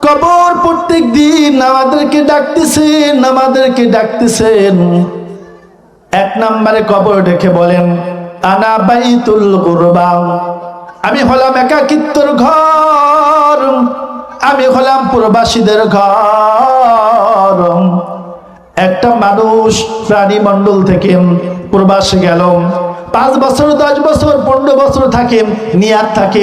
কবর প্রত্যেক দিন আমাদেরকে ডাকতেছেন। এক নম্বরে কবর ডেকে বলেন, আনা বাইতুল গুরবা, আমি হলাম একাকিত্বর ঘর, আমি হলাম প্রবাসীদের ঘর। একটা মানুষ প্রাণী মণ্ডল থেকে প্রবাসে গেল, 5 বছর 10 বছর 15 বছর থাকে, নিয়াত থাকে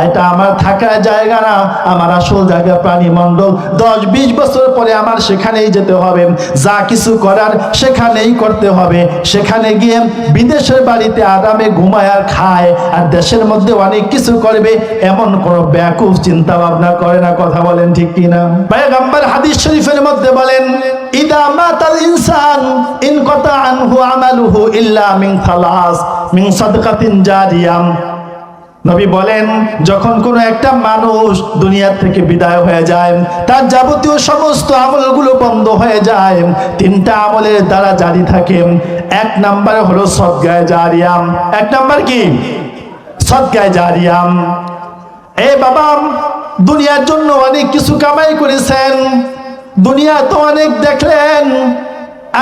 এটা আমার থাকার জায়গা না, আমার আসল জায়গা প্রাণী মণ্ডল। 10-20 বছর পরে আমার সেখানেই যেতে হবে, যা কিছু করার সেখানেই করতে হবে। সেখানে গিয়ে বিদেশের বাড়িতে আরামে ঘুমায় আর খায়, আর দেশের মধ্যে অনেক কিছু করবে, এমন কোন ব্যাকুল চিন্তা ভাবনা করে না। কথা বলেন ঠিক কিনা? পয়গম্বর হাদিস শরীফের মধ্যে বলেন, ইদা মাতাল ইনসান ইনকাতা আনহু আমালুহু ইল্লা মিন থালাস, মিন সাদকাতিন জারিয়াম। নবী বলেন, যখন কোন একটা মানুষ দুনিয়া থেকে বিদায় হয়ে যায়, তার যাবতীয় সমস্ত আমলগুলো বন্ধ হয়ে যায়, 3টা আমলের দ্বারা জারি থাকে। 1 নম্বরে হলো সদকায়ে জারিয়াম। 1 নম্বর কি? সদকায়ে জারিয়াম। এ বাবা, দুনিয়ার জন্য অনেক কিছু কামাই করেছেন, দুনিয়া তো অনেক দেখলেন,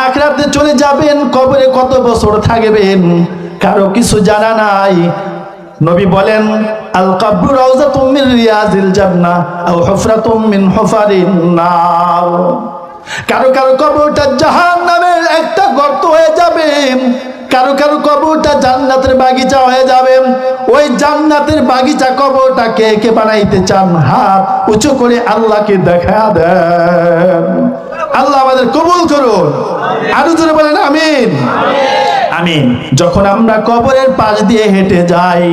আখিরাতে চলে যাবেন, কবরে কত বছর থাকবেন কারো কিছু জানা নাই। নবী বলেন, আল কবরু রাউযাতুম মিন রিয়াজিল জান্নাহ আও হুফরাতুম মিন হুফারিন নার। কারো কারো কবরটা জাহান্নামের একটা গর্ত হয়ে যাবে, কারো কারো কবরটা জান্নাতের বাগিচা হয়ে যাবে। ওই জান্নাতের বাগিচা কবরটা কে কে বানাইতে চান, হাত উঁচু করে আল্লাহকে দেখা দেন। আল্লাহ আমাদের কবুল করুন। আরো জোরে বলেন আমিন। আমিন। যখন আমরা কবরের পাশ দিয়ে হেঁটে যাই,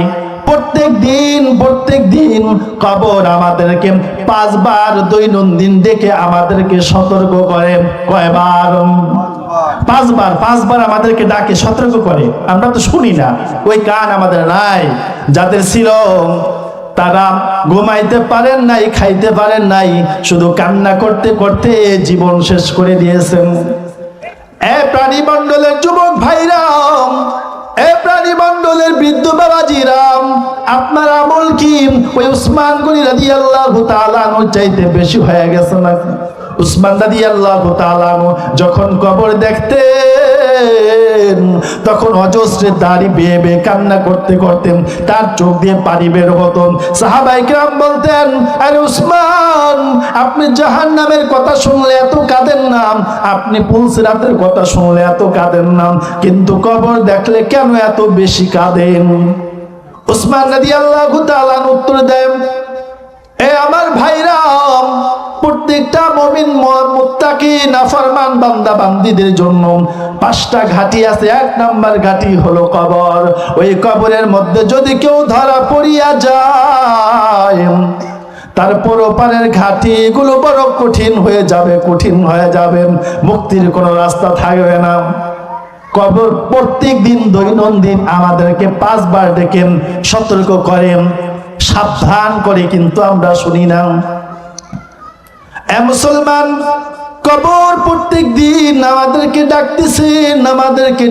প্রত্যেক দিন কবর আমাদেরকে 5 বার দৈনন্দিন ডেকে আমাদেরকে সতর্ক করে। কয়বার? 5 বার। 5 বার আমাদেরকে ডাকে, সতর্ক করে। আমরা তো শুনি না, ওই কান আমাদের নাই। যাদের ছিল তারা ঘুমাইতে পারেন নাই, খাইতে পারেন নাই, শুধু কান্না করতে করতে জীবন শেষ করে দিয়েছেন। এ প্রাণী মণ্ডলের যুবক ভাইরাম, এ প্রাণী মণ্ডলের বৃদ্ধ বাবাজিরাম, আপনার আমল কি ওই উসমান গনি রাদিয়াল্লাহু তাআলা আনহু চাইতে বেশি হয়ে গেছে নাকি? উসমান রাদিয়াল্লাহু তাআলা আনহু যখন কবর দেখতেন, তখন অজস্রে দাড়ি বেয়ে বেয়ে কান্না করতে করতে তার চোখ দিয়ে পানি বের হতো। সাহাবায়ে কেরাম বলতেন, আরে উসমান, আপনি জাহান্নামের কথা শুনলে এত কাঁদেন না, আপনি পুলসিরাতের কথা শুনলে এত কাঁদেন না, কিন্তু কবর দেখলে কেন এত বেশি কাঁদেন? উসমান রাদিয়াল্লাহু তাআলা উত্তর দেন, এ আমার ভাইরা, প্রত্যেকটা মুমিন মুত্তাকি নাফরমান বান্দা বান্দীদের জন্য 5টা ঘাটি আছে। 1 নাম্বার ঘাটি হলো কবর। ওই কবরের মধ্যে যদি কেউ ধরা পড়িয়া যায়, তার পরপারের ঘাটিগুলো বড় কঠিন হয়ে যাবে, মুক্তির কোনো রাস্তা থাকবে না। কবর প্রত্যেক দিন দৈনন্দিন আমাদেরকে 5 বার ডেকে সতর্ক করেন, সাবধান করে, কিন্তু আমরা শুনি না। এ মুসলমান, কবর প্রত্যেক দিন আমাদেরকে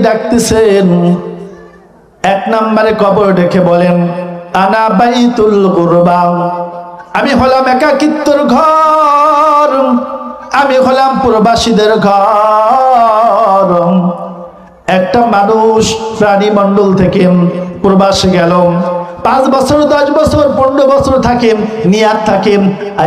ডাকতেছেন। 1 নম্বরে কবর ডেকে বলেন, আনা বাইতুল গুরবা, আমি হলাম একাকিত্বর ঘর, আমি হলাম প্রবাসীদের ঘর। একটা মানুষ প্রাণী মণ্ডল থেকে প্রবাসে গেল, 5 বছর 10 বছর 15 বছর থাকে, নিয়াত থাকে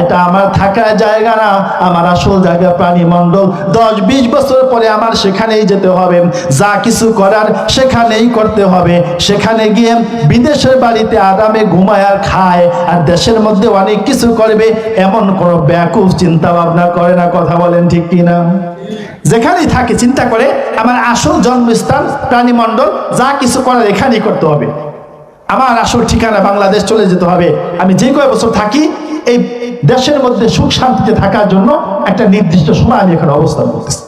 এটা আমার থাকার জায়গা না, আমার আসল জায়গা প্রাণী মণ্ডল। 10-20 বছর পরে আমার সেখানেই যেতে হবে, যা কিছু করার সেখানেই করতে হবে। সেখানে গিয়ে বিদেশের বাড়িতে আরামে ঘুমায় আর খায়, আর দেশের মধ্যে অনেক কিছু করবে, এমন কোন ব্যাকুল চিন্তা ভাবনা করে না। কথা বলেন ঠিক কিনা? যেখানেই থাকে চিন্তা করে আমার আসল জন্মস্থান প্রাণী মণ্ডল, যা কিছু করার এখানেই করতে হবে, আমার আসল ঠিকানা বাংলাদেশ চলে যেতে হবে। আমি যে কয় বছর থাকি এই দেশের মধ্যে সুখ শান্তিতে থাকার জন্য একটা নির্দিষ্ট সময় আমি এখানে অবস্থান করতেছি।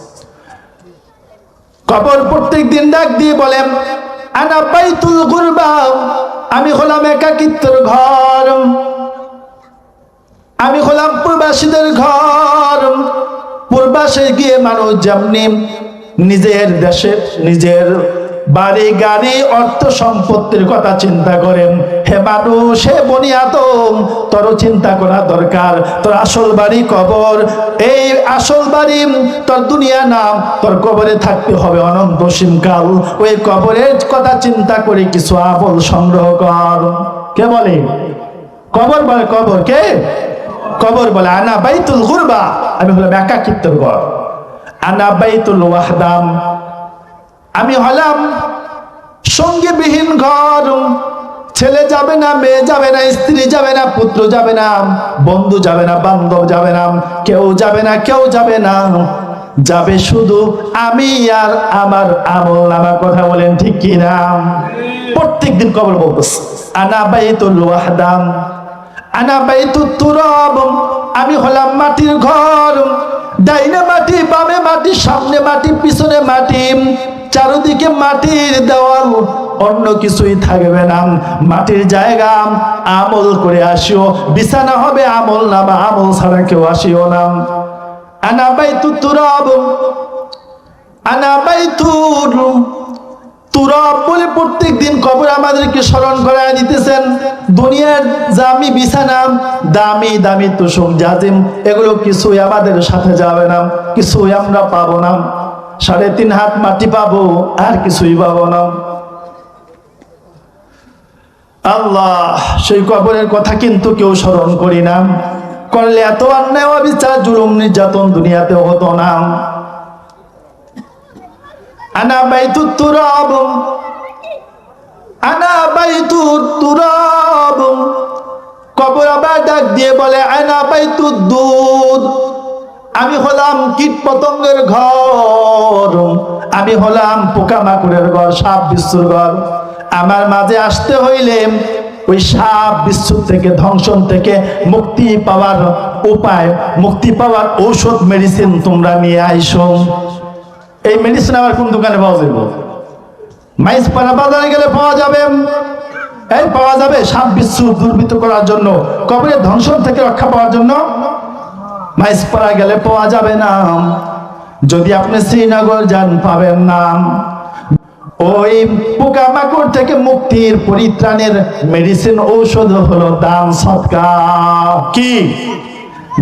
কবর প্রত্যেক দিন ডাক দিয়ে বলেন, আনা বাইতুল গুরবা, আমি হলাম একাকিত্বের ঘর, আমি হলাম প্রবাসীদের ঘর। প্রবাসে গিয়ে মানুষ যেমনি নিজের দেশে নিজের বাড়ি গাড়ি অর্থ সম্পত্তির কথা চিন্তা করেন। হে মানুষ, হে বনি আদম, তোর চিন্তা করা দরকার। তোর আসল বাড়ি কবর। এই আসল বাড়ি তোর দুনিয়া নাম, তোর কবরে থাকতে হবে অনন্ত সীমকাল। ওই কবরের কথা চিন্তা করে কিছু আমল সংগ্রহ কর। কে বলে? কবর বলে। কবর কে? কবর বলে আনা বাইতুল গুরবা, আমি হলাম একাকিত্বের ঘর। আনা বাইতুল ওয়াহদাম, আমি হলাম সঙ্গীবিহীন ঘর। ছেলে যাবে না, মেয়ে যাবে না, স্ত্রী যাবে না, পুত্র যাবে না, বন্ধু যাবে না, বান্ধব যাবে না, কেউ যাবে না, কেউ যাবে না। যাবে শুধু আমি আর আমার আমল নামা। কথা বলেন ঠিক কি না? প্রত্যেকদিন কবর বলতেছে আনা বাইতুল ওয়াহদাম, আনা বাইতুত তুরাব, আমি হলাম মাটির ঘর। ডাইনে মাটি, বামে মাটি, সামনে মাটি, পিছনে মাটি, চারদিকে মাটির দেওয়াল, অন্য কিছুই থাকবে না। মাটির জায়গা, আমল করে আসিও। বিছানা হবে আমল নামা, আমল ছাড়া কেউ আসিও না। আনা বাইতুত তুরাব, আনা বাইতুর তুরাব বলে প্রত্যেক দিন কবর আমাদেরকে স্মরণ করায় দিতেছেন। দুনিয়ার দামি বিছানা, দামি দামি তুষক জাজিম, এগুলো কিছুই আমাদের সাথে যাবে না, কিছুই আমরা পাবো না। 3.5 হাত মাটি পাবো, আর কিছুই পাবো না। আল্লাহ, সেই কবরের কথা কিন্তু কেউ স্মরণ করি না। করলে এত অন্যায়, অবিচার, জুলুম, নির্যাতন দুনিয়াতে হতো না। আনা বাইতুত তুরাব, আনা বাইতুত তুরাব। কবর আবার ডাক দিয়ে বলে আনা বাইতুদ দুদ, আমি হলাম কীট পতঙ্গের ঘর, আমি হলাম পোকামাকড়ের ঘর, সাপ বিচ্ছুর ঘর। আমার মাঝে আসতে হইলে ওই সাপ বিচ্ছুর থেকে, ধ্বংসন থেকে মুক্তি পাওয়ার উপায়, মুক্তি পাওয়ার ঔষধ, মেডিসিন তোমরা নিয়ে আইসো। এই মেডিসিন আবার কোন দোকানে পাওয়া যাবে? মাইজপাড়া বাজারে গেলে পাওয়া যাবে। এই পাওয়া যাবে সাপ বিচ্ছু দুর্বৃত্ত করার জন্য, কবরের ধ্বংসন থেকে রক্ষা পাওয়ার জন্য মাইজপাড়া গেলে পাওয়া যাবে না। যদি আপনি শ্রীনগর যান পাবেন না। ওই পোকামাকড় থেকে মুক্তির, পরিত্রাণের মেডিসিন, ঔষধ হলো দান সদকা। কি?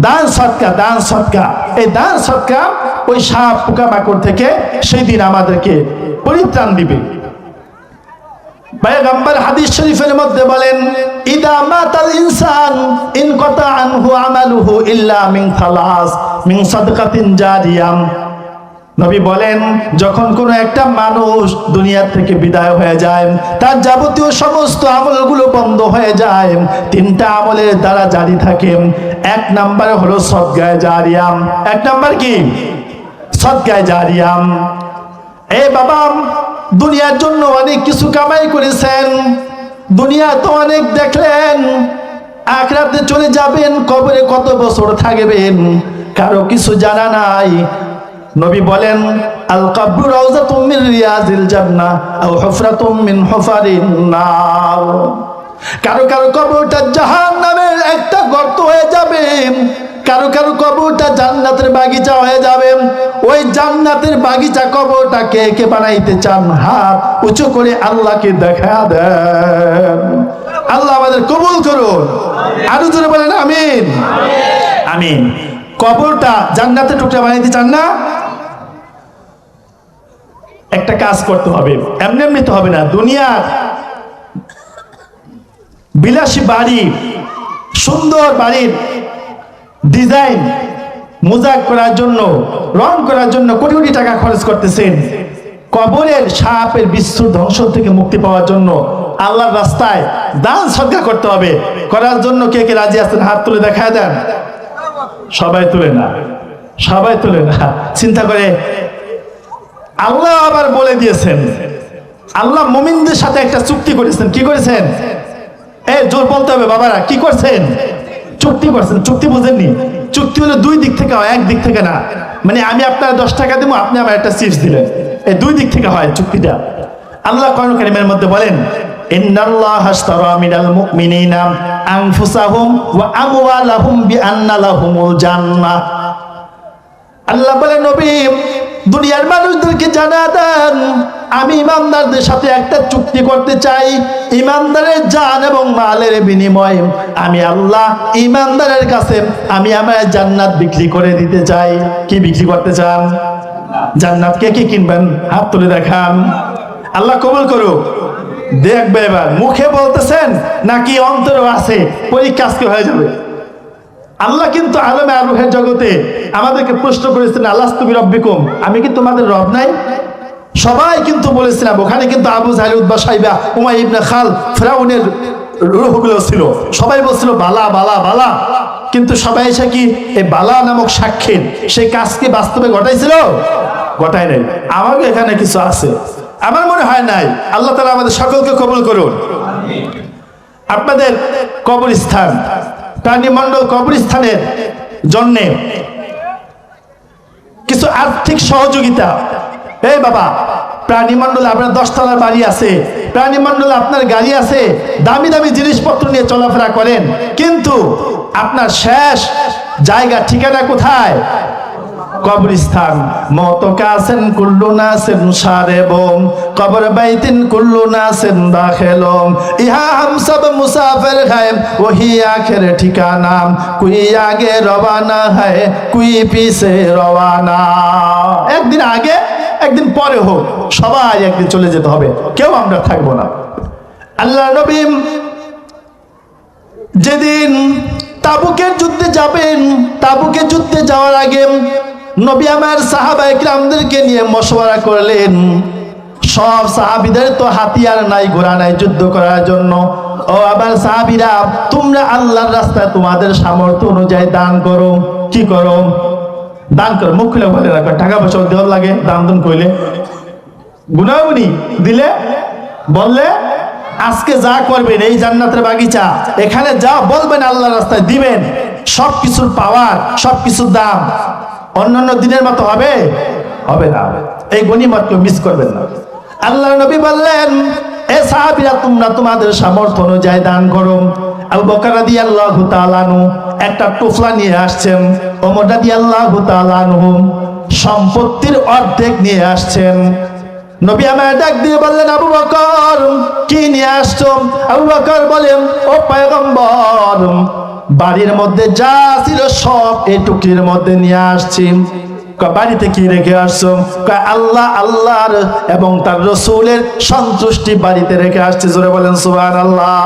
দান সদকা, দান সদকা। এই দান সদকা ওই সাপ পোকামাকড় থেকে সেই দিন আমাদেরকে পরিত্রাণ দিবে। পয়গম্বর হাদিস শরীফের মধ্যে বলেন ইদা মাতাল ইনসান ইনকাতা আনহু আমালুহু ইল্লা মিন থালাস, মিন সাদকাতিন জারিয়াম। নবী বলেন যখন কোনো একটা মানুষ দুনিয়া থেকে বিদায় হয়ে যায়, তার যাবতীয় সমস্ত আমলগুলো বন্ধ হয়ে যায়। 3টা আমলের দ্বারা জারি থাকে। 1 নম্বরে হলো সদকায়ে জারিয়া। 1 নম্বর কি? সদকায়ে জারিয়া। এই বাবা, দুনিয়ার জন্য অনেক কিছু কামাই করেছেন, দুনিয়া তো অনেক দেখলেন, আখিরাতে চলে যাবেন, কবরে কত বছর থাকবেন কারো কিছু জানা নাই। নবী বলেন আল কবরু রাউযাতুম মিন রিয়াজিল জান্নাহ আও হুফরাতুম মিন হুফারিন নার। কারো কারো কবরটা জাহান্নামের একটা গর্ত হয়ে যাবে, কারো কারো কবরটা জান্নাতের বাগিচা হয়ে যাবে। ওই জান্নাতের বাগিচা কবরটা কে কে বানাইতে চান? হাত উঁচু করে আল্লাহকে দেখা দেন। আল্লাহ আমাদের কবুল করুন। আরো জোরে বলেন আমিন। আমিন। কবরটা জান্নাতের টুকরা বানাইতে চান না? একটা কাজ করতে হবে, এমনি এমনি তো হবে না। দুনিয়ার বিলাসী বাড়ি, সুন্দর বাড়ির ডিজাইন মোজাক করার জন্য, রং করার জন্য কোটি কোটি টাকা খরচ করতেছেন। কবরের সাপের বিচ্ছুর ধ্বংস থেকে মুক্তি পাওয়ার জন্য আল্লাহর রাস্তায় দান সদকা করতে হবে। করার জন্য কে কে রাজি আছেন? হাত তুলে দেখায় দেন। সবাই তুলে না, সবাই তুলে না। চিন্তা করে আল্লাহ আবার বলে দিয়েছেন, আল্লাহ মুমিনদের সাথে একটা চুক্তি করেছেন। কি করেছেন? জোর বলতে হবে বাবারা, কি করছেন? চুক্তি করছেন। চুক্তি বুঝেননি? চুক্তি হলো 2 দিক থেকে হয়, 1 দিক থেকে না। মানে আমি আপনার 10 টাকা দেবো, আপনি আমার একটা চিপস দিলেন, এই 2 দিক থেকে হয় চুক্তিটা। আল্লাহ কোরআন কারীমের মধ্যে বলেন ইন্নাল্লাহা আশতারা মিনাল মুমিনিনা আনফুসাহুম ওয়া আমওয়ালাহুম বিআন্না লাহুমুল জান্নাহ। আল্লাহ বলেন নবী, দুনিয়ার মানুষদেরকে জানা দেন, আমি ইমানদারদের সাথে একটা চুক্তি করতে চাই, ইমানদারের জান এবং মালের বিনিময়ে আমি আল্লাহ ইমানদারের কাছে আমি আমার জান্নাত বিক্রি করে দিতে চাই। কি বিক্রি করতে চান? জান্নাত। কে কি কিনবেন? হাত তুলে দেখান। আল্লাহ কবুল করুক। দেখবে এবার মুখে বলতেছেন নাকি অন্তরও আছে, পরীক্ষা আজকে হয়ে যাবে। আল্লাহ কিন্তু আলমে আরুহের জগতে আমাদেরকে প্রশ্ন করেছেন, আলাস্তু বিরব্বিকুম, আমি কি তোমাদের রব নাই? সবাই কিন্তু বলেছিলাম, ওখানে কিন্তু আবু জাহেল, উতবা, সাইবা, উমাইয়া ইবনে খাল, ফিরাউনের রূহগুলো ছিল। সবাই বলছিল বালা বালা বালা, কিন্তু সবাই এসে কি এই বালা নামক সাক্ষীর সেই কাজকে বাস্তবে ঘটাইছিল? ঘটায় নাই। আমাকে এখানে কিছু আছে, আমার মনে হয় নাই। আল্লাহ তাআলা আমাদের সকলকে কবুল করুন। আপনাদের কবরস্থান, প্রাণীমণ্ডল কবরস্থানের জন্যে কিছু আর্থিক সহযোগিতা। এই বাবা, প্রাণীমণ্ডলে আপনার 10 তলার বাড়ি আছে, প্রাণীমণ্ডলে আপনার গাড়ি আছে, দামি দামি জিনিসপত্র নিয়ে চলাফেরা করেন, কিন্তু আপনার শেষ জায়গা ঠিকানা কোথায়? কবরস্থান। মতো কাছেন কুল্লু নাসেন সারেবম, কবর বাইতিন কুল্লু নাসেন দাখিলুম, ইহা হাম সব মুসাফির हैं वही आखिर ठिकाना, कोई आगे रवाना है कोई पीछे रवाना। একদিন আগে একদিন পরে হোক, সবাই একদিন চলে যেতে হবে, কেউ আমরা থাকবো না। আল্লাহ নবী যেদিন তাবুকের যুদ্ধে যাবেন, তাবুকের যুদ্ধে যাওয়ার আগে নবী আমার সাহাবায়ে কিরামদেরকে নিয়ে মশওয়ারা করলেন। সব সাহাবীদের তো হাতিয়ার নাই, ঘোড়া নাই যুদ্ধ করার জন্য। ও আবার সাহাবীরা, তোমরা আল্লাহর রাস্তায় তোমাদের সামর্থ্য অনুযায়ী দান করো। কি করো? দান করো। মুখ খুলে বলে রাখো, টাকা পয়সা দেওয়ার লাগে, দান দান কইলে গুনাগুনি দিলে বললে আজকে যা করবেন এই জান্নাতের বাগিচা, এখানে যা বলবেন আল্লাহর রাস্তায় দিবেন, সবকিছুর পাওয়ার, সবকিছুর দাম অন্যান্য দিনের মতো হবে? হবে না। এই গনিমতকে মিস করবেন না। আল্লাহ নবী বললেন, এ সাহাবীরা তোমরা তোমাদের সামর্থ্য অনুযায়ী দান করো। আবু বকর রাদিয়াল্লাহু তাআলা আনহু একটা টোফলা নিয়ে আসছেন, ওমর রাদিয়াল্লাহু তাআলা আনহু সম্পত্তির অর্ধেক নিয়ে আসছেন। নবী আমার ডাক দিয়ে বললেন, আবু বকর কি নিয়ে আসছো? আবু বকর বলেন, ও পয়গম্বর, বাড়ির মধ্যে যা ছিল সব এই টুকরির মধ্যে নিয়ে আসছি। বাড়িতে কি রেখে আসছো? আল্লাহ, আল্লাহর এবং তার রাসূলের সন্তুষ্টি বাড়িতে রেখে আসছি। জোরে বলেন সুবহানাল্লাহ।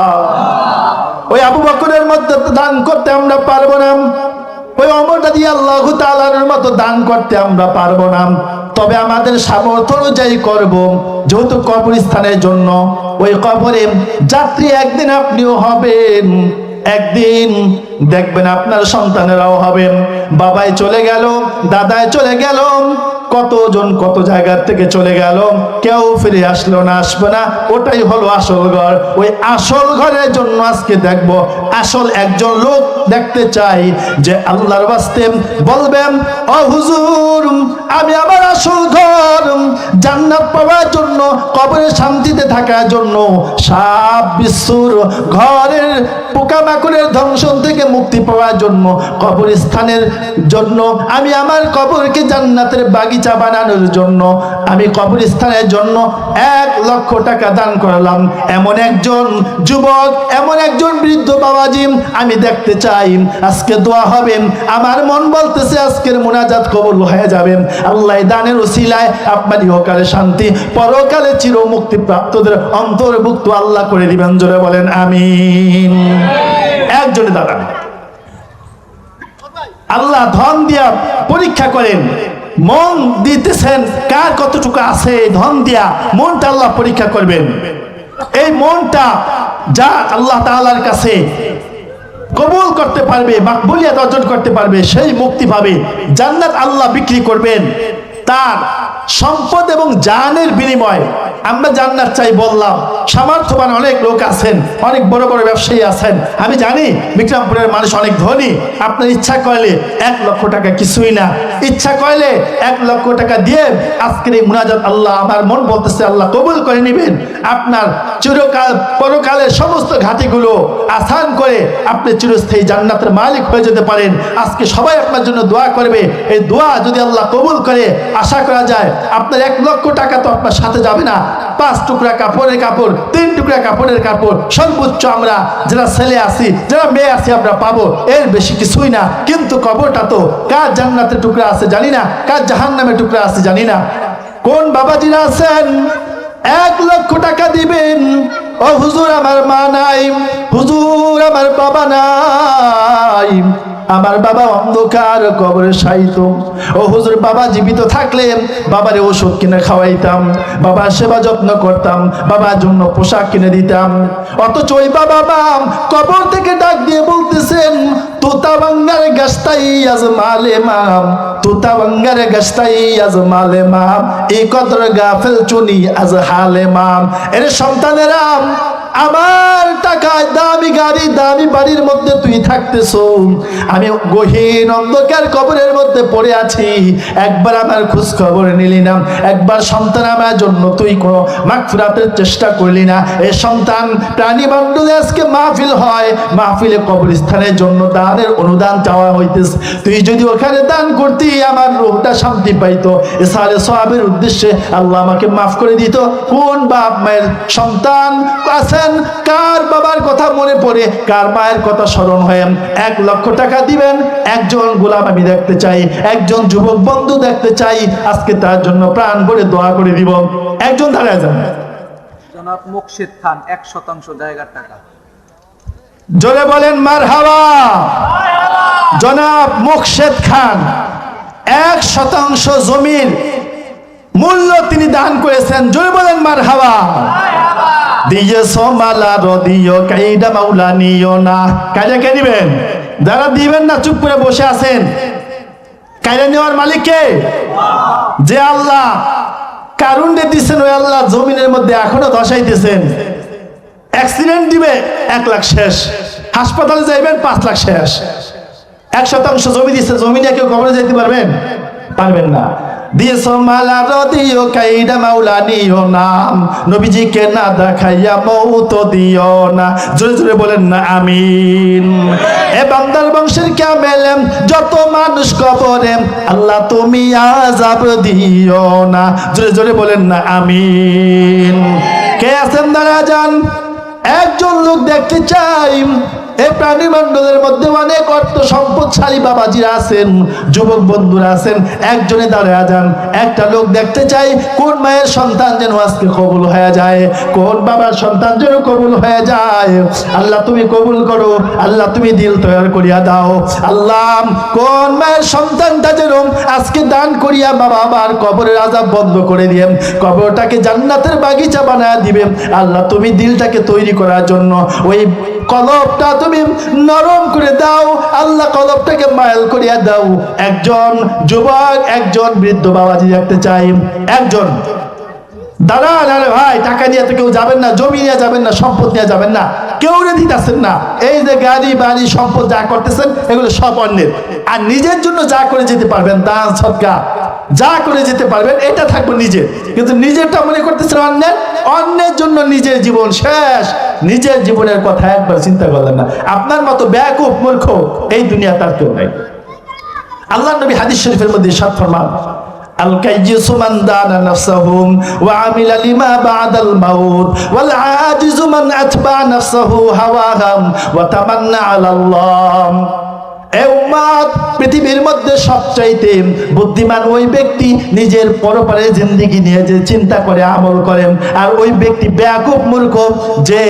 ওই আবু বকরের মধ্যে দান করতে আমরা পারবো না, ওই ওমর রাদিয়াল্লাহু তাআলার মতো দান করতে আমরা পারবো না, তবে আমাদের সামর্থ্য অনুযায়ী করব। যেহেতু কবরস্থানের জন্য, ওই কবরে যাত্রী একদিন আপনিও হবেন, একদিন দেখবেন আপনার সন্তানেরাও হবেন। বাবাই চলে গেল, দাদাই চলে গেল, কতজন কত জায়গা থেকে চলে গেল, কেউ ফিরে আসলো না, আসবে না। ওটাই হলো আসল ঘর। ওই আসল ঘরের জন্য আজকে দেখবো, আসল একজন লোক দেখতে চাই যে আল্লাহর ওয়াস্তে বলবেন, ও হুজুর, আমি আমার আসল ঘর জান্নাত পাওয়ার জন্য, কবরে শান্তিতে থাকার জন্য, সাপ বিচ্ছুর ঘরের পোকামাকড়ের ধ্বংসন থেকে মুক্তি পাওয়ার জন্য, কবরস্থানের জন্য, আমি আমার কবরকে জান্নাতের বাগিচা বানানোর জন্য, আমি কবরস্থানের জন্য 1 লক্ষ টাকা দান করলাম। এমন একজন যুবক, এমন একজন বৃদ্ধ বাবাজি আমি দেখতে চাই। আজকে দোয়া হবে, আমার মন বলতেছে আজকের মুনাজাত কবুল হয়ে যাবে। আল্লাহ দানের উসিলায় আপনার ইহকালে শান্তি, পরকালে চির মুক্তি প্রাপ্তদের অন্তর্ভুক্ত আল্লাহ করে দিবেন। জোরে বলেন আমিন। একজনে দাঁড়ান। আল্লাহ ধন দিয়া পরীক্ষা করেন, মন দিতেছেন কার কতটুকু আছে, ধন দিয়া মনটা আল্লাহ পরীক্ষা করবেন। এই মনটা যা আল্লাহ তাআলার কাছে কবুল করতে পারবে, মাকবুলিয়ত অর্জন করতে পারবে, সেই মুক্তি পাবে। জান্নাত আল্লাহ বিক্রি করবেন তার সম্পদ এবং জানের বিনিময়ে। আমরা জান্নাত চাই বললাম, সামর্থ্যবান অনেক লোক আছেন, অনেক বড় বড় ব্যবসায়ী আছেন। আমি জানি বিক্রমপুরের মানুষ অনেক ধনী। আপনার ইচ্ছা করলে 1 লক্ষ টাকা কিছুই না, ইচ্ছা করলে 1 লক্ষ টাকা দিয়ে আজকের এই মুনাজাত আল্লাহ, আমার মন বলতেছে আল্লাহ কবুল করে নেবেন। আপনার চিরকাল পরকালের সমস্ত ঘাটিগুলো আসান করে আপনি চিরস্থায়ী জান্নাতের মালিক হয়ে যেতে পারেন। আজকে সবাই আপনার জন্য দোয়া করবে। এই দোয়া যদি আল্লাহ কবুল করে, আশা করা যায় আপনার 1 লক্ষ টাকা তো আপনার সাথে যাবে না, 5 টুকরা কাপড়ের কাপড়, 3 টুকরা কাপড়ের কাপড়, সর্বোচ্চ আমরা যারা ছেলে আছি, যারা মেয়ে আছি আমরা পাবো, এর বেশি কিছুই না। কিন্তু কবরটা তো কার জান্নাতের টুকরা আছে জানি না, কার জাহান্নামের টুকরা আছে জানি না। কোন বাবাজিরা আছেন 1 লক্ষ টাকা দিবেন, ও হুজুর আমার মা নাই, হুজুর আমার বাবা নাই, আমার বাবা অন্ধকার কবরে শায়িত, ও হুজুর বাবা জীবিত থাকলে বাবারে ওষুধ কিনে খাওয়াইতাম, বাবার সেবা যত্ন করতাম, বাবার জন্য পোশাক কিনে দিতাম। অথচ ওই বাবা মা কবর থেকে ডাক দিয়ে বলতেছেন তোতা বাঙ্গারে গাছটাই আজ মালে মাম, তোতা বাঙ্গারে গাছটাই আজ মালে মাম, এই কদর গাফেল চুনি আজ হালে মাম। এর সন্তানেরা, আমার টাকায় দামি গাড়ি দামি বাড়ির মধ্যে তুই থাকতেছ, আমি গহীন অন্ধকার কবরের মধ্যে পড়ে আছি, একবার আমার খোঁজ খবর নিলি না, একবার সন্তান আমার জন্য তুই কোনো মাগফিরাতের চেষ্টা করলি না। এই সন্তান প্রাণী মণ্ডলে আজকে মাহফিল হয়, মাহফিলে কবরস্থানের জন্য দানের অনুদান চাওয়া হইতেছে, তুই যদি ওখানে দান করতি আমার রূহটা শান্তি পাইতো, ইসালে সওয়াবের উদ্দেশ্যে আল্লাহ আমাকে মাফ করে দিত। কোন বাপ মায়ের সন্তান আছেন, কার বাবার কথা মনে পড়ে, কার মায়ের কথা স্মরণ হয় 1 লক্ষ টাকা দিবেন? একজন গোলাম আমি দেখতে চাই, একজন যুবক বন্ধু দেখতে চাই, আজকে তার জন্য প্রাণ ভরে দোয়া করে দিব। একজন দাঁড়ায় যান। জনাব মুকসিদ খান 1% জায়গার টাকা। জোরে বলেন মারহাবা। জনাব মুকসিদ খান 1% জমির মূল্য তিনি দান করেছেন, জোরে বলেন মারহাবা। দিয়েছো মালা রদিও কাইডা মাওলা নিও না, কাইডা কে দিবেন? যারা দিবেন না চুপ করে বসে আছেন, কাইডা নেওয়ার মালিক কে? যে আল্লাহ কারুণে দিচ্ছেন, ওই আল্লাহ জমিনের মধ্যে এখনো ধসাইতেছেন। অ্যাক্সিডেন্ট দিবে 1 লাখ শেষ, হাসপাতালে যাইবেন 5 লাখ শেষ। 1% জমি দিচ্ছে, জমি নিয়ে কেউ কবরে যাইতে পারবেন? পারবেন না। দিয়েছো মালা রদিও কাইডা মাওলা নিও না, নবীজিকে না দেখাইয়া মৌত দিও না, জোরে জোরে বলেন না আমিন। এ বান্দার বংশের কামেল যত মানুষ কবরে, আল্লাহ তুমি আযাব দিও না, জোরে জোরে বলেন না আমিন। কে আছেন দাঁড়া যান, একজন লোক দেখতে চাই। এই প্রাণী মণ্ডলের মধ্যে অনেক অর্থ সম্পদশালী বাবাজিরা আছেন, যুবক বন্ধুরা আছেন, একজনে দাঁড়ায় যান। একটা লোক দেখতে চাই, কোন মায়ের সন্তান যেন আজকে কবুল হয়ে যায়, কোন বাবার সন্তান যেন কবুল হয়ে যায়। আল্লাহ তুমি কবুল করো, আল্লাহ তুমি দিল তৈরি করিয়া দাও। আল্লাহ কোন মায়ের সন্তানটা যেন আজকে দান করিয়া বাবা আমার কবরের আযাব বন্ধ করে দিয়ে কবরটাকে জান্নাতের বাগিচা বানায় দিবেন। আল্লাহ তুমি দিলটাকে তৈরি করার জন্য ওই কলবটা তুমি নরম করে দাও, আল্লাহ কলবটাকে মাইল করিয়া দাও। একজন যুবক, একজন বৃদ্ধ বাবাজি দেখতে চাই। একজন দাঁড়ান, আরে ভাই টাকা নিয়ে তো কেউ যাবেন না, জমি নিয়ে যাবেন না, সম্পদ নিয়ে যাবেন না, কেউ দিতেছেন না। এই যে গাড়ি বাড়ি সম্পদ যা করতেছেন এগুলো সব অন্যের, আর নিজের জন্য যা করে যেতে পারবেন, দান সদকা যা করে যেতে পারবেন এটা থাকবো নিজের, কিন্তু নিজেরটা মনে করতেছেন অন্যের, অন্যের জন্য নিজের জীবন শেষ, নিজের জীবনের কথা একবার চিন্তা করলেন না। আপনার মতো বেয়াকুফ মূর্খ এই দুনিয়া তার কেউ নাই। আল্লাহ নবী হাদিস শরীফের মধ্যে ইরশাদ ফরমান, আল কাইয়িসু মান দানা নাফসাহু ওয়া আমিলা লিমা বা'দাল মাউত ওয়াল আজিজু মান আতবা নাফসাহু হাওয়াহা ওয়া তামান্না আলাল্লাহ। এ উম্মত, পৃথিবীর মধ্যে সবচাইতে বুদ্ধিমান ওই ব্যক্তি নিজের পরপারে জিন্দেগি নিয়ে যে চিন্তা করে আমল করেন, আর ওই ব্যক্তি বেয়াকুফ মূর্খ যে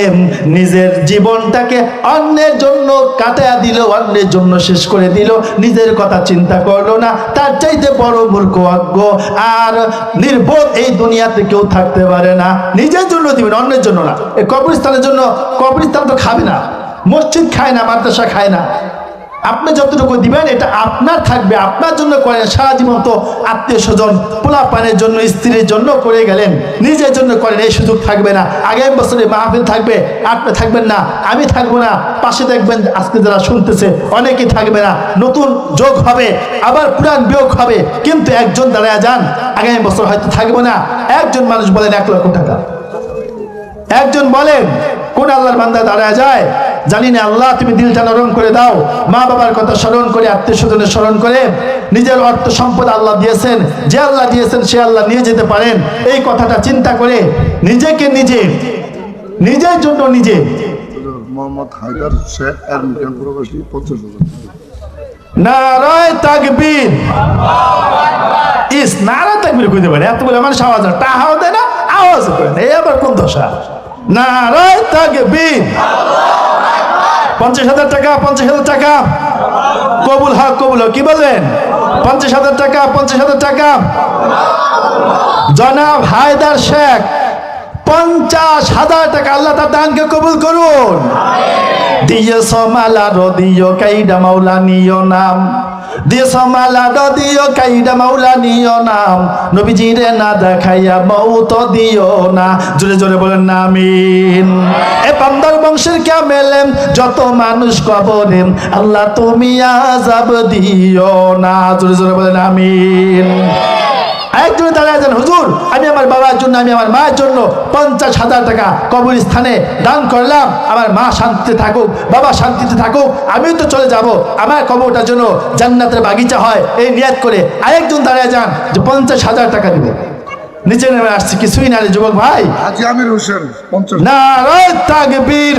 নিজের জীবনটাকে অন্যের জন্য কাটায়া দিল, অন্যের জন্য শেষ করে দিল, নিজের কথা চিন্তা করলো না। তার চাইতে বড় মূর্খ অজ্ঞ আর নির্বোধ এই দুনিয়াতে কেউ থাকতে পারে না। নিজের জন্য দিবেন, অন্যের জন্য না। এই কবরস্থানের জন্য, কবরস্থান তো খাবে না, মসজিদ খায় না, মাদ্রাসা খায় না, আপনি যতটুকু দিবেন এটা আপনার থাকবে, আপনার জন্য করেন। সারা জীবন তো আত্মীয় স্বজন পোলা পানের জন্য, স্ত্রীর জন্য করে গেলেন, নিজের জন্য করেন, এই সুযোগ থাকবে না। আগামী বছরে মাহফিল থাকবে, আপনি থাকবেন না, আমি থাকবো না, পাশে দেখবেন আজকে যারা শুনতেছে অনেকেই থাকবে না, নতুন যোগ হবে, আবার পুরান বিয়োগ হবে। কিন্তু একজন দাঁড়ায় যান, আগামী বছর হয়তো থাকবো না। একজন মানুষ বলেন 1 লক্ষ টাকা, একজন বলেন কোন আল্লাহর বান্দা দাঁড়ায় যায়? জানি না। আল্লাহ তুমি দিলটা নরম করে দাও, মা বাবার কথা স্মরণ করে, আত্মীয় স্বজনের স্মরণ করে, নিজের অর্থ সম্পদ আল্লাহ দিয়েছেন, যে আল্লাহ দিয়েছেন সে আল্লাহ নিয়ে যেতে পারেন, এই কথাটা চিন্তা করে নিজেকে নিজের জন্য নিজে মোহাম্মদ হায়দার শেখ এডমিশন প্রবাসী 50,000 নারায়ে তাকবীর। ইস নারায়ে তাকবীর কইতে পারে, এত বলে মানুষ আওয়াজ না, টাহাও দেয় না, আওয়াজ করে না, এই আবার কোন দশা? নারায়ে তাকবীর। 50,000 টাকা, 50,000 টাকা কবুল হক, কবুল হক। কি বললেন? 50,000 টাকা, 50,000 টাকা। জনাব হায়দার শেখ 50,000 টাকা, আল্লাহ তার দানকে কবুল করুন। দিয়েছ মালা রদিও কাইডা মাওলা নিও নাম, দিয়েছ মালা রদিও কাইডা মাওলা নিও নাম, নবীজিরে না দেখাইয়া মৌত দিও না। জোরে জোরে বলেন না আমিন। এ বান্দার বংশের ক্যামেলেন যত মানুষ কবরে, আল্লাহ তুমি আযাব দিও না। জোরে জোরে বলেন আমিন। একজনে দাঁড়ায় যান, হুজুর আমি আমার বাবার জন্য, আমি আমার মায়ের জন্য 50,000 টাকা কবরস্থানে দান করলাম, আমার মা শান্তিতে থাকুক, বাবা শান্তিতে থাকুক, আমিও তো চলে যাব, আমার কবরটার জন্য জান্নাতের বাগিচা হয়, এই নিয়াত করে আরেকজন দাঁড়ায় যান যে 50,000 টাকা দিবে। নিচে নেমে আসছে কিছুই না রে যুবক ভাই। হাজী আমির হোসেন 50। নারায়ে তাকবীর,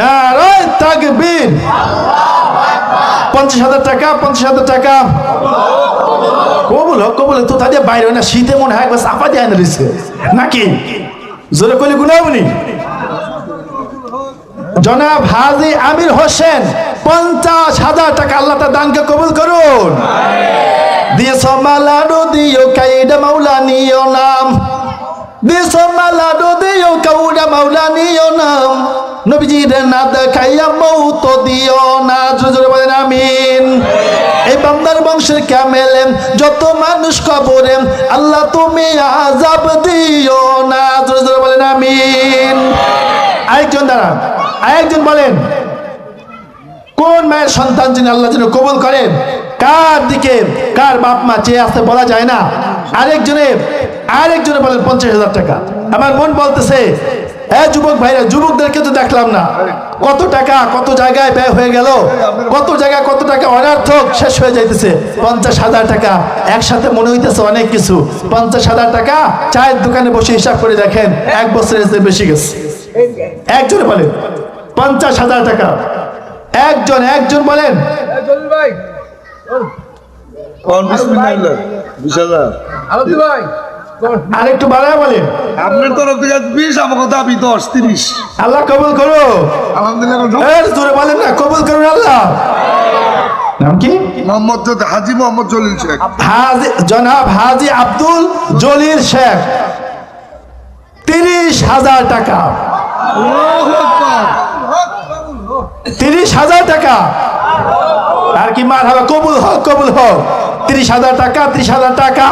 নারায়ে তাকবীর। 50,000 টাকা, 50,000 টাকা কবুল হোক, কবুল হোক। তো তাদের বাইরে না, শীতে মনে হয় একবার চাপা দিয়ে আনে রয়েছে নাকি? জোরে কলি গুনাবনি। জনাব হাজী আমির হোসেন 50,000 টাকা, আল্লাহ তার দানকে কবুল করুন। দিয়েছ মালা দিও কাইডা মাওলা নিও নাম, দিয়েছ মালা দিও কাউডা মাওলা নিও নাম, নবীজিরে না দেখাইয়া মৌত দিও না। জোরে জোরে বলেন আমিন। এই বান্দার বংশের ক্যামেলেন যত মানুষ কবরে, আল্লাহ তুমি আযাব দিও না। জোরে জোরে বলেন আমিন। আরেকজন দাঁড়ান, আরেকজন বলেন কোন মায়ের সন্তান যিনি আল্লাহ যেন কবুল করেন, কার দিকে কার বাপ মা চেয়ে আসতে বলা যায় না। আরেকজনে বলেন 50,000 টাকা। আমার মন বলতেছে হ্যাঁ যুবক ভাইরা, যুবকদেরকে তো দেখলাম না, কত টাকা কত জায়গায় ব্যয় হয়ে গেল, কত জায়গায় কত টাকা অনার্থক শেষ হয়ে যাইতেছে। 50,000 টাকা একসাথে মনে হইতেছে অনেক কিছু। 50,000 টাকা চায়ের দোকানে বসে হিসাব করে দেখেন 1 বছরের চেয়ে বেশি গেছে। একজনে বলেন 50,000 টাকা। একজন বলেন কোন বিসমিল্লাহ 20,000। আরেকটু বাড়ায় বলেন। আপনার তরফ থেকে 20, আমাকে দাবি 10, 30। আল্লাহ কবুল করো। আলহামদুলিল্লাহ। জোরে বলেন না, কবুল করুন আল্লাহ। নাম কি? হাজী মোহাম্মদ জলিল শেখ। জনাব হাজী আব্দুল জলিল শেখ 30,000 টাকা। 30,000 টাকা। আর কি মার হবে, কবুল হোক, কবুল হোক। 30,000 টাকা, 30,000 টাকা।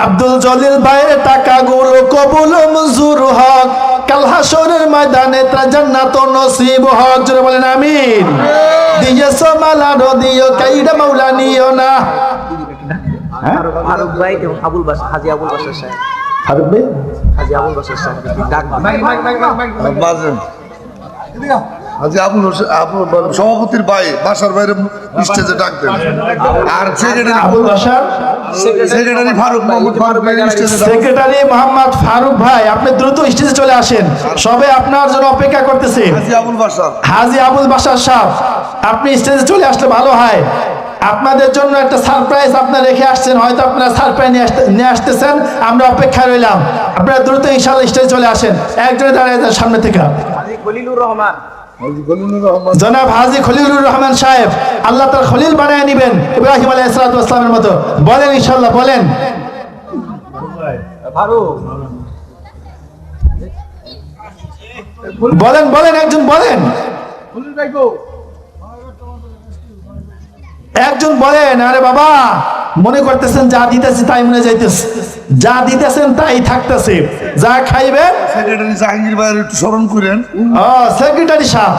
আব্দুল জলিল ভাইয়ের টাকাগুলো কবুল মঞ্জুর হক, কাল হাসরের ময়দানে তার জান্নাত নসিব হক। জোরে বলেন আমিন। দিয়েছ মালা দিও কাইডা মাওলা নিও না। ফারুক ভাই এবং আবুল বাশার, হাজী আবুল বাশার সাহেব, ফারুক ভাই, হাজী আবুল বাশার সাহেব ডাক বাজেন হাজী আবুল হোসেন, সভাপতির ভাই বাসার বাইরে স্টেজে ডাকতেন। আর সেক্রেটারি আবুল বাশার, সেক্রেটারি ফারুক মোহাম্মদ ফারুক ভাই স্টেজে সেক্রেটারি মোহাম্মদ ফারুক ভাই, আপনি দ্রুত স্টেজে চলে আসেন, সবে আপনার জন্য অপেক্ষা করতেছে। হাজী আবুল বাসার, হাজী আবুল বাশার সাহেব, আপনি স্টেজে চলে আসলে ভালো হয়। আপনাদের জন্য একটা সারপ্রাইজ আপনারা রেখে আসছেন, হয়তো আপনারা সারপ্রাইজ নিয়ে আসতেছেন, আমরা অপেক্ষায় রইলাম। আপনারা দ্রুত ইনশাআল্লাহ স্টেজে চলে আসেন। একজনে দাঁড়িয়ে যান সামনে থেকে। হাজী খলিলুর রহমান, জনাব হাজী খলিলুর রহমান সাহেব, আল্লাহ তার খলিল বানায় নিবেন ইব্রাহিম আলাইহিস সালাতু ওয়াস সালামের মতো। বলেন ইনশাআল্লাহ, বলেন। ফারুক বলেন বলেন, একজন বলেন, একজন বলেন। আরে বাবা, মনে করতেছেন যা দিতেছি তাই মনে যাইতেছে, যা দিতেছেন তাই থাকতেছে, যা খাইবেন। সেক্রেটারি জাহাঙ্গীর ভাইয়ের একটু স্মরণ করেন। সেক্রেটারি সাহেব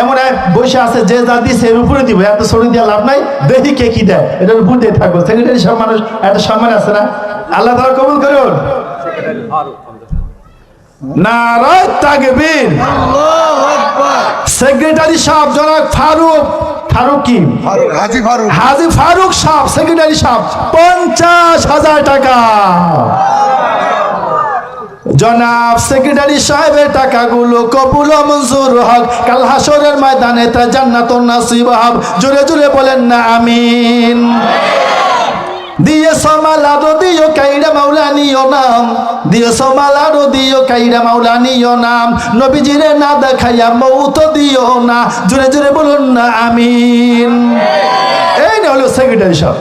এমন এক বসে আছে, যে যা দিছে এর উপরে দিব, এত সরে দিয়ে লাভ নাই, দেখি কে কি দেয়, এটার উপর দিয়ে থাকবো। সেক্রেটারি সাহেব মানুষ, একটা সম্মান আছে না? আল্লাহ তাআলা কবুল করুন। নারায়ে তাকবীর। সেক্রেটারি সাহেব জনাব ফারুক, ফারুক কি? হাজি ফারুক, হাজি ফারুক সাহেব, সেক্রেটারি সাহেব 50,000 টাকা। জনাব সেক্রেটারি সাহেবের টাকাগুলো কবুল ও মঞ্জুর হক, কাল হাসরের ময়দানে তা জান্নাতুন নসিব হক। জোরে জোরে বলেন না আমিন। দিও সমালারো দিও কাইরা মাওলানিও নাম, দিও সমালারো দিও কাইরা মাওলানিও নাম, নবীজিরে না দেখাইয়া মৌত দিও না। জোরে জোরে বলুন না আমিন। এই না হলো সেক্রেটারি সাহেব।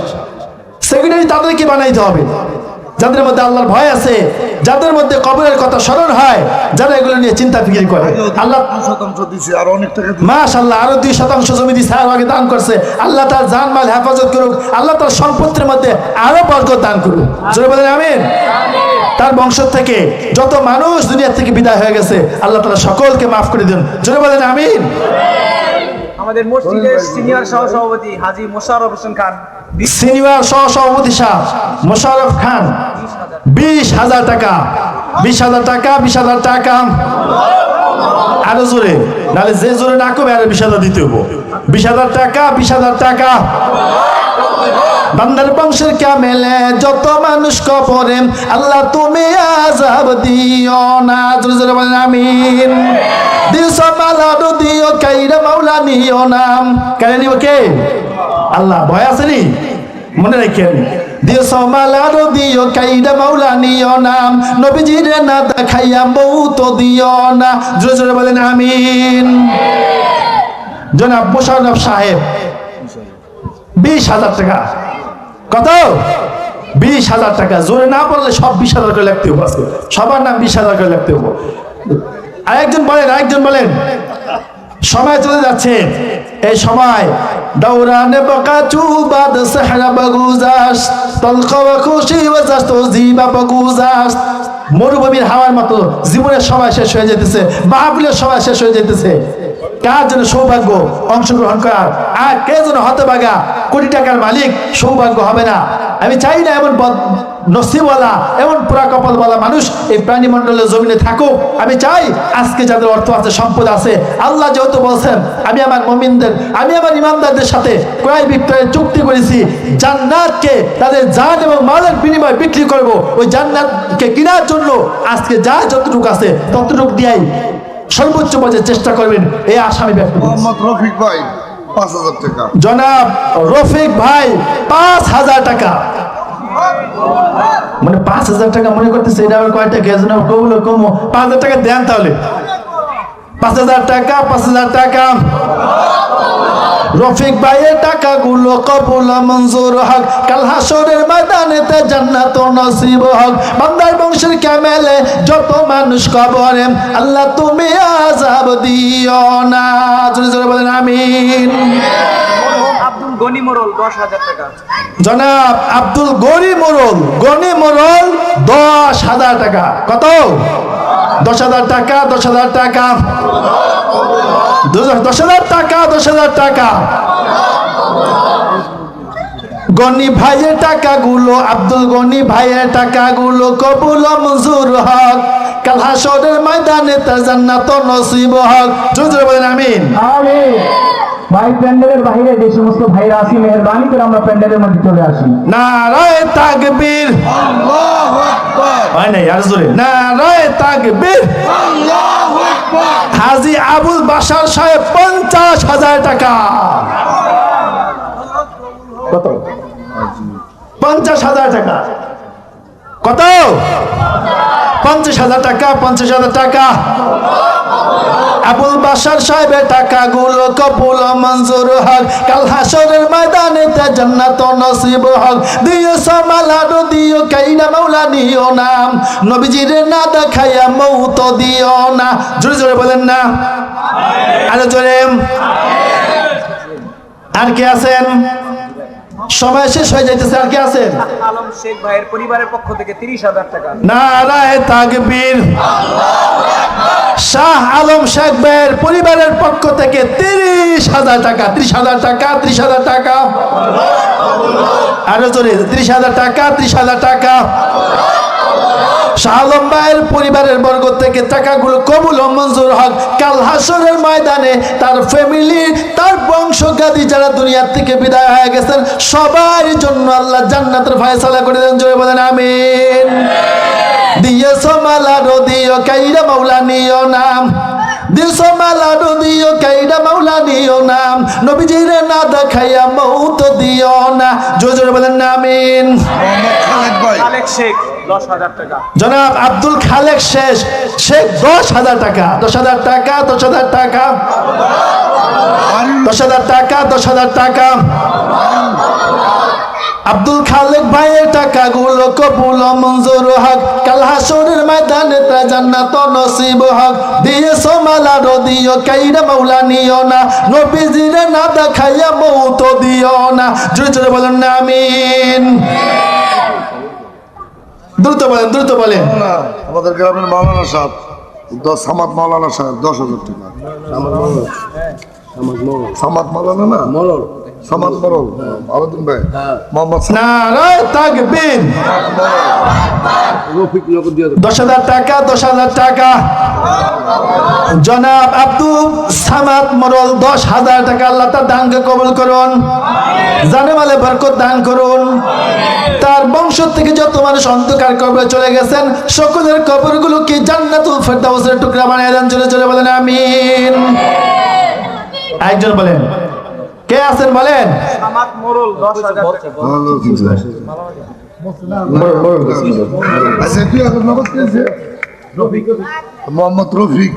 সেক্রেটারি তাদেরকে বানাইতে হবে যাদের মধ্যে আল্লাহর ভয় আছে, যাদের মধ্যে কবরের কথা স্মরণ হয়, যারা এগুলো নিয়ে চিন্তা ফিকির করে। আল্লাহ 2% দিছে, আর অনেক টাকা দিছে। মাশাআল্লাহ, আরো 2% জমি দিছে, আর আগে দান করছে। আল্লাহ তার জানমাল হেফাজত করুক, আল্লাহ তার সম্পত্তির মধ্যে আরো বরকত দান করুক। জোরে বলেন আমিন। তার বংশ থেকে যত মানুষ দুনিয়া থেকে বিদায় হয়ে গেছে, আল্লাহ তাআলা সকলকে মাফ করে দিন। জোরে বলেন আমিন। আমাদের মসজিদের সিনিয়র সহসভাপতি হাজী মোশাররফ হোসেন খান, সিনিয়র সহসভাপতি সাহেব মোশাররফ খান 20,000 টাকা। 20,000 টাকা, 20,000 টাকা। আরো জোরে, নাহলে যে জোরে না কমে আরো 20,000 দিতে হবো। 20,000 টাকা, 20,000 টাকা। বান্দার বংশের কামেলে যত মানুষ কবরে, আল্লাহ তুমি আযাব দিও না। জোরে জোরে বলেন আমিন। দিও সমালারো দিও কাইরা মাওলা নিও নাম। কারে নিব কে? আল্লাহ। ভয় আসেনি? মনে রাখেন, দিও সমালারো দিও কাইরা মাওলা নিও নাম, নবীজিরে না দেখাইয়া মৌত দিও না। জোরে জোরে বলেন আমিন। জনাব মোশাররফ সাহেব 20,000 টাকা। কত? 20,000 টাকা। জোরে না বললে সব 20,000 করে লিখতে হবে, সবার নাম 20,000 করে লিখতে হবে। আরেকজন বলেন, আরেকজন বলেন। সময় চলে যাচ্ছে, এই সময় দৌরানে বকাচু বাদ সেহরা বাগুজাস তলকা খুশি ওয়াজাস তো জিবা বাগুজাস। মরুভূমির হাওয়ার মতো জীবনের সময় শেষ হয়ে যেতেছে, মাহফিলের সময় শেষ হয়ে যেতেছে। কার জন্য সৌভাগ্য অংশগ্রহণ করার, আর কে যেন হতভাগা কোটি টাকার মালিক সৌভাগ্য হবে না। আমি চাই না এমন নসিবওয়ালা, এমন পুরা কপালওয়ালা মানুষ এই প্রাণী মণ্ডলের জমিনে থাকুক। আমি চাই আজকে যাদের অর্থ আছে, সম্পদ আছে, আল্লাহ যেহেতু বলছেন আমি আমার মুমিনদের, আমি আমার ইমানদারদের সাথে ক্রয় বিক্রয়ের চুক্তি করেছি, জান্নাতকে তাদের জান এবং মালের বিনিময়ে বিক্রি করব। ওই জান্নাতকে কেনার জন্য আজকে যা যতটুকু আছে ততটুকু দিয়াই সর্বোচ্চ পর্যায়ে চেষ্টা করবেন, এই আশা আমি ব্যক্ত করছি। মোহাম্মদ রফিক ভাই 5,000 টাকা। জনাব রফিক ভাই 5,000 টাকা। মানে 5,000 টাকা মনে করতেছে এটা আবার কয় টাকা? জনাব কবুল কমো 5,000 টাকা দেন তাহলে। 5,000 টাকা, 5,000 টাকা। রফিক ভাইয়ের টাকাগুলো কবুল মঞ্জুর হক, কাল হাসরের ময়দানে তে জান্নাত নসিব হক। বান্দার বংশের কামেলে যত মানুষ কবরে, আল্লাহ তুমি আযাব দিও না। জোরে জোরে বলেন আমিন। আব্দুল গনি মোড়ল 10,000 টাকা। জনাব আব্দুল গনি মোড়ল, গনি মোড়ল 10,000 টাকা। কত? 10,000 টাকা, 10,000 টাকা, 10,000 টাকা, 10,000 টাকা। গনি ভাইয়ের টাকাগুলো, আব্দুল গনি ভাইয়ের টাকাগুলো কবুল মঞ্জুর হক, কাল হাসরের ময়দানে তার জান্নাত নসিব হক। জোরে জোরে বলেন আমিন। আমিন। ভাই প্যান্ডেলের বাইরে যে সমস্ত ভাইরা আছি, মেহরবানি করে আমরা প্যান্ডেলের মধ্যে চলে আসি। নারায়ে তাকবীর। আল্লাহু আকবার, হয় নাই আর জোরে। নারায়ে তাকবীর। আল্লাহু আকবার। হাজী আবুল বাশার সাহেব 50,000 টাকা। কত? 50,000 টাকা। কত? 50,000 টাকা, 50,000 টাকা। আবুল বাশার সাহেবের টাকাগুলো কবুল ও মঞ্জুর হক, কাল হাসরের ময়দানেতে জান্নাত নসিব হক। দিও সামালাডো দিও কাইনা মাওলা নিও নাম, নবীজির না দেখাইয়া মৌত দিও না। জোরে জোরে বলেন না, আরো জোরে। আর কে আছেন? সময় শেষ হয়ে যাইতেছে, আর কে আছেন? আলম শেখ ভাইয়ের পরিবারের পক্ষ থেকে 30,000 টাকা। নারায়ে তাকবীর। শাহ আলম শেখ ভাইয়ের পরিবারের পক্ষ থেকে 30,000 টাকা, 30,000 টাকা, 30,000 টাকা। আরো জোরে, 30,000 টাকা, 30,000 টাকা। শাহ আলম ভাইয়ের পরিবারের বর্গ থেকে টাকাগুলো কবুল ও মঞ্জুর হক, কাল হাসরের ময়দানে তার ফ্যামিলি, তার বংশগাদি যারা দুনিয়ার থেকে বিদায় হয়ে গেছেন সবার জন্য আল্লাহ জান্নাতের ফয়সালা করে দেন। জোরে বলেন আমিন। দিয়েছো মালাডো দিও কাইরা মাওলা নিও নাম, দিয়েছো মালাডো দিও কাইরা মাওলা নিও নাম, নবীজিরে না দেখাইয়া মৌত দিও না। জোরে জোরে বলেন না আমিন। মোহাম্মদ খালেক ভাই খালেক শেখ 10,000 টাকা। জনাব আব্দুল খালেক শেখ 10,000 টাকা, 10,000 টাকা, 10,000 টাকা, 10,000 টাকা, 10,000 টাকা। আব্দুল খালেক ভাইয়ের টাকাগুলো কবুল ও মঞ্জুর হক, কাল হাসরের ময়দানে তা জান্নাত নসিব হক। দিয়েছো মালাডো দিও কাইরা মাওলা নিও না, নবীজিরে না দেখাইয়া মৌত দিও না। জোরে জোরে বলেন না আমিন। দ্রুত বলেন, দ্রুত বলেন। না, আমাদের গ্রামের মাওলানা সাহেব সামাদ মাওলানা সাহেব 10,000 টাকা। সামাদ মাওলানা না সামাদ মরল আলাদিন ভাই মোহাম্মদ নারায়ে তাকবীর। 10,000 টাকা, 10,000 টাকা। জনাব আব্দুল সামাদ মরল 10,000 টাকা। আল্লাহ তার দানকে কবুল করুন, জানে মালে বরকত দান করুন। তার বংশ থেকে যত মানুষ অন্ধকার কবরে চলে গেছেন সকলের কবরগুলোকে জান্নাতুল ফেরদাউসের টুকরা বানিয়ে দেন। জোরে জোরে বলেন আমিন। একজন বলেন, কে আছেন বলেন? সামাদ মোরল 10,000 টাকা। আচ্ছা 2,000 নগদ পেয়েছে মোহাম্মদ রফিক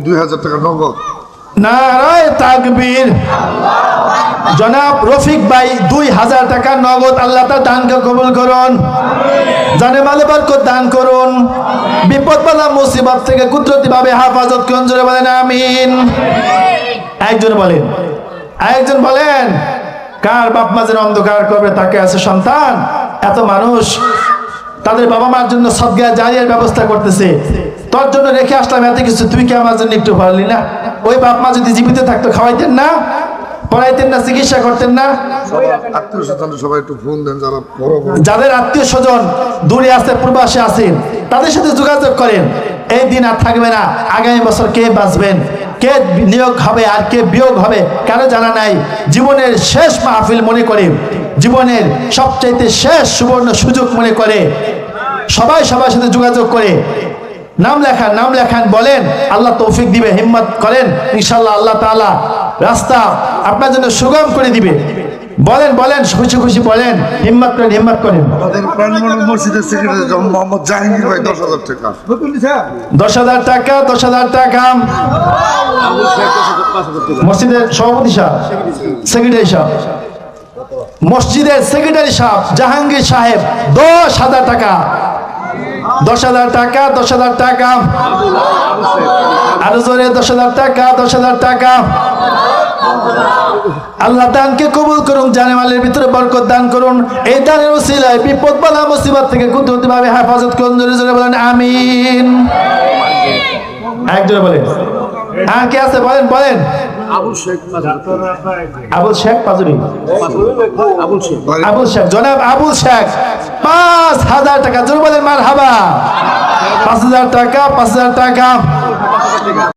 2,000 টাকা নগদ। নারায়ে তাকবীর। জনাব রফিক ভাই 2,000 টাকা নগদ। আল্লাহ তার দানকে কবুল করুন, জানে মালে বরকত দান করুন, বিপদ বালা মুসিবত থেকে কুদরতি ভাবে হেফাজত করুন। জোরে বলেন আমিন। একজন বলেন, একজন বলেন, কার বাপ মা যেন অন্ধকার করবে তাকে আছে সন্তান। এত মানুষ তাদের বাবা মার জন্য সদকা জারিয়ার ব্যবস্থা করতেছে, তোর জন্য রেখে আসলাম এত কিছু, তুই কি আমার জন্য একটু পারলি না? ওই বাপ মা যদি জীবিত থাকতো খাওয়াইতেন না, পড়াইতেন না, চিকিৎসা করতেন না? আত্মীয় স্বজন সবাই একটু ফোন দেন, যারা বড় বড় যাদের আত্মীয় স্বজন দূরে আছে, প্রবাসে আছেন, তাদের সাথে যোগাযোগ করেন। এই দিন আর থাকবে না। আগামী বছর কে বাঁচবেন, কে নিয়োগ হবে আর কে বিয়োগ হবে কারো জানা নাই। জীবনের শেষ মাহফিল মনে করে, জীবনের সবচাইতে শেষ সুবর্ণ সুযোগ মনে করে সবাই সবার সাথে যোগাযোগ করে নাম লেখান, নাম লেখান, বলেন। আল্লাহ তৌফিক দিবে, হিম্মত করেন, ইনশাআল্লাহ আল্লাহ তাআলা রাস্তা আপনার জন্য সুগম করে দিবে। বলেন, বলেন, খুশি খুশি বলেন, হিম্মত করেন, হিম্মত করেন। আমাদের প্রাণমূলক মসজিদের সেক্রেটারি মোহাম্মদ জাহাঙ্গীর ভাই 10,000 টাকা। 10,000 টাকা, 10,000 টাকা। মসজিদের সভাপতি সাহেব, সেক্রেটারি সাহেব, মসজিদের সেক্রেটারি সাহেব জাহাঙ্গীর সাহেব 10,000 টাকা। 10,000 টাকা, 10,000 টাকা। আরো জোরে 10,000 টাকা, 10,000 টাকা। আল্লাহ দানকে কবুল করুন, জানে মালের ভিতরে বরকত দান করুন। এই দানের ওসিলায় বিপদ বালা মুসিবত থেকে কুদরতি ভাবে হেফাজত করুন। জোরে জোরে বলেন আমিন। একজনে বলেন, আর কে আছে বলেন, বলেন। আবুল শেখ পাজুরি, আবুল শেখ, জনাব আবুল শেখ 5,000 টাকা। জোরে বলেন মারহাবা। 5,000 টাকা, 5,000 টাকা।